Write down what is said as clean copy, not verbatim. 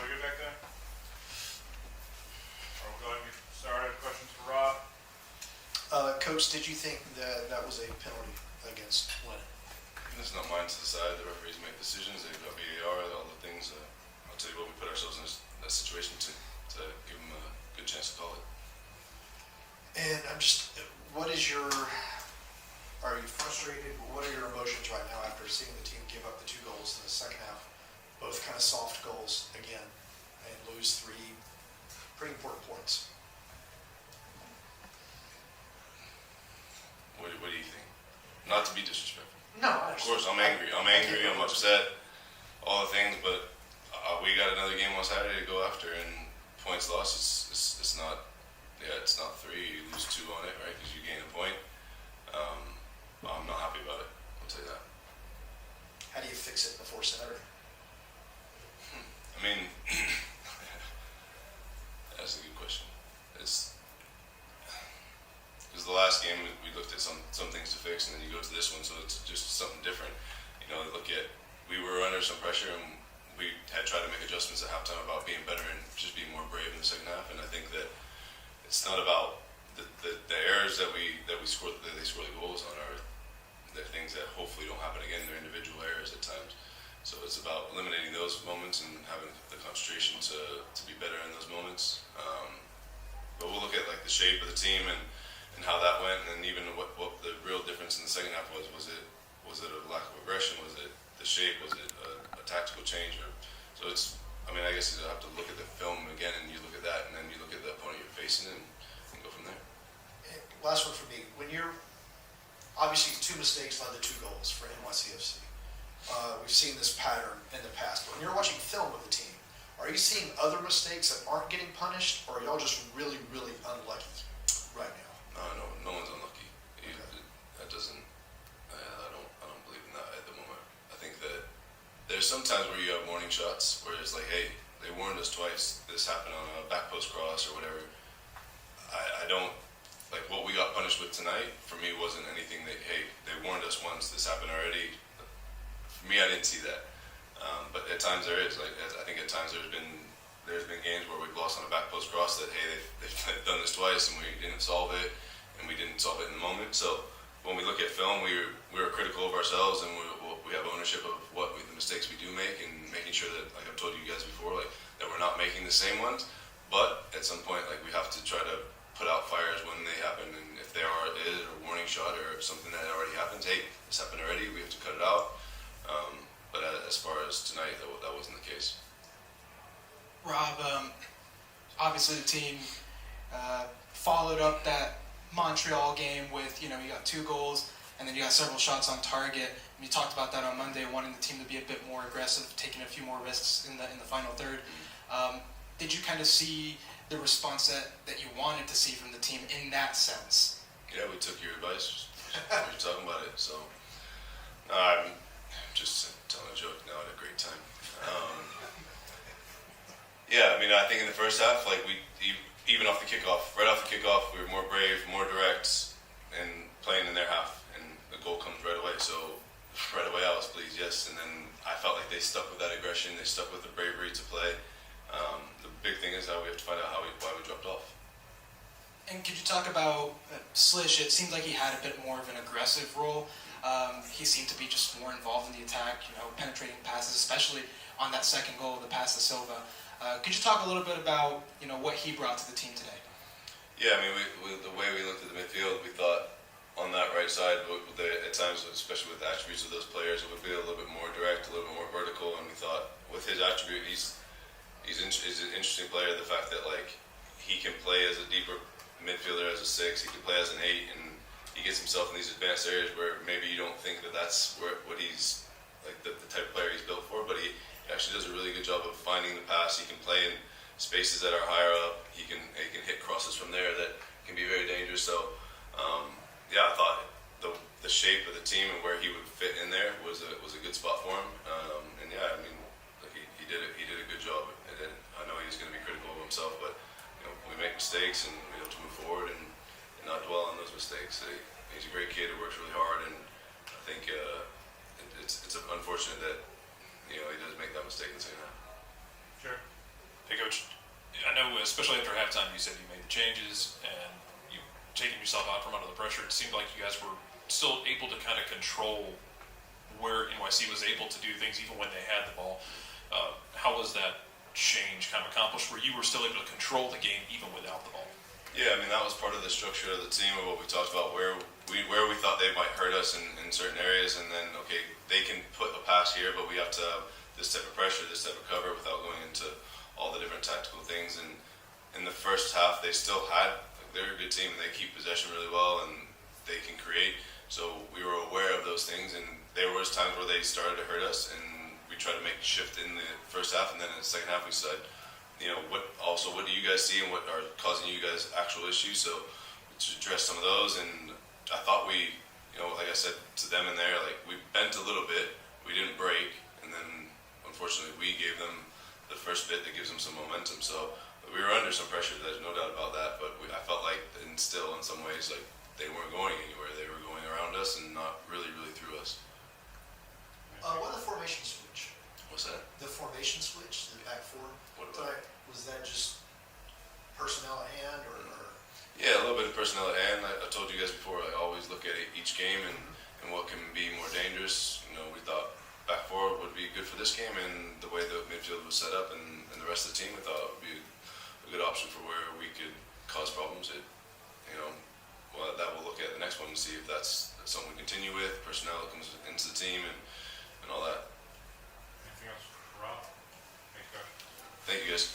we good back there? Or we'll go ahead and get started. Questions for Rob? Coach, did you think that that was a penalty against Lennon? It's not mine to decide. The referees make decisions. They've got VAR, all the things. I'll tell you what, we put ourselves in that situation to give them a good chance to call it. And are you frustrated? What are your emotions right now after seeing the team give up the 2 goals in the second half? Both kind of soft goals again, and lose 3 pretty important points. What do you think? Not to be disrespectful. No, I Of course, I'm angry. I'm upset, all the things, but we got another game on Saturday to go after, and points lost, it's not 3, you lose 2 on it, right, because you gain a point. I'm not happy about it, I'll tell you that. How do you fix it before Saturday? I mean, that's a good question. Because the last game we looked at some things to fix, and then you go to this one, so it's just something different. You know, we were under some pressure, and we had tried to make adjustments at halftime about being better and just being more brave in the second half. And I think that it's not about the errors that they score the goals on are the things that hopefully don't happen again. They're individual errors at times. So it's about eliminating those moments and having the concentration to be better in those moments. But we'll look at like the shape of the team and how that went, and even what the real difference in the second half was. Was it a lack of aggression? Was it the shape? Was it a tactical change? So I guess you have to look at the film again, and you look at that, and then you look at the opponent you're facing, and go from there. And last one for me. When you're obviously 2 mistakes led to 2 goals for NYCFC. We've seen this pattern in the past. But when you're watching film of the team, are you seeing other mistakes that aren't getting punished, or are y'all just really, really unlucky right now? No one's unlucky. Okay. That doesn't. I don't believe in that at the moment. I think that there's some times where you have warning shots where it's like, hey, they warned us twice. This happened on a back post cross or whatever. I don't like what we got punished with tonight. For me, wasn't anything that, hey, they warned us once. This happened already. For me, I didn't see that. But at times there is. Like I think at times there's been games where we've lost on a back post cross that, hey, they've done this twice and we didn't solve it, and we didn't solve it in the moment. So when we look at film, we're critical of ourselves, and we have ownership of the mistakes we do make, and making sure that, like I've told you guys before, like that we're not making the same ones. But at some point, like we have to try to put out fires when they happen, and if there is a warning shot or something that already happens, hey, this happened already, we have to cut it out. But as far as tonight, that wasn't the case. Rob, obviously the team followed up that Montreal game with, you got 2 goals, and then you got several shots on target. And you talked about that on Monday, wanting the team to be a bit more aggressive, taking a few more risks in the final third. Did you kind of see the response that you wanted to see from the team in that sense? Yeah, we took your advice. We were talking about it, so I'm just telling a joke now at a great time. Yeah, I mean, I think in the first half, like even off the kickoff, right off the kickoff, we were more brave, more direct, and playing in their half, and the goal comes right away. So right away, I was pleased, yes. And then I felt like they stuck with that aggression, they stuck with the bravery to play. The big thing is that we have to find out why we dropped off. And could you talk about Slish? It seemed like he had a bit more of an aggressive role. He seemed to be just more involved in the attack, penetrating passes, especially on that second goal, the pass to Silva. Could you talk a little bit about, what he brought to the team today? Yeah, I mean, the way we looked at the midfield, we thought on that right side, at times, especially with the attributes of those players, it would be a little bit more direct, a little bit more vertical, and we thought with his attribute, he's an interesting player. The fact that like he can play as a deeper midfielder, as a 6, he can play as an 8, and he gets himself in these advanced areas where maybe you don't think that's what he's like the type of player he's built for, but he actually does a really good job of finding the pass. He can play in spaces that are higher up. He can hit crosses from there that can be very dangerous. So yeah, I thought the shape of the team and where he would fit in there was a good spot for him. And yeah, I mean, like he did a good job. And then I know he's going to be critical of himself, but we make mistakes and we have to move forward and not dwell on those mistakes. He's a great kid who works really hard, and I think it's unfortunate that he does make that mistake in the second half. Sure. Hey, Coach, I know, especially after halftime, you said you made the changes and you taking yourself out from under the pressure. It seemed like you guys were still able to kind of control where NYC was able to do things even when they had the ball. How was that change kind of accomplished where you were still able to control the game even without the ball? Yeah, I mean, that was part of the structure of the team of what we talked about, where we thought they might hurt us in certain areas, and then, okay, they can put a pass here, but we have to have this type of pressure, this type of cover without going into all the different tactical things. And in the first half, they still had, like, they're a good team, and they keep possession really well, and they can create. So we were aware of those things, and there was times where they started to hurt us, and we tried to make a shift in the first half, and then in the second half we said, you know, what do you guys see and what are causing you guys actual issues? So to address some of those, and I thought we, you know, like I said to them in there, like, we bent a little bit, we didn't break, and then unfortunately we gave them the first bit that gives them some momentum. So we were under some pressure, there's no doubt about that, but I felt like, and still in some ways, like, they weren't going anywhere, they were going around us and not really through us. What the formation switch? What's that? The formation switch, the back four? What about it? Was that just personnel at hand or? Yeah, a little bit of personnel at hand. I told you guys before, I always look at each game and what can be more dangerous. You know, we thought back four would be good for this game, and the way the midfield was set up and the rest of the team, we thought it would be a good option for where we could cause problems. It, you know, well, that we'll look at the next one and see if that's something we continue with, personnel that comes into the team and all that. Anything else for Rob? Thanks, Coach. Thank you guys.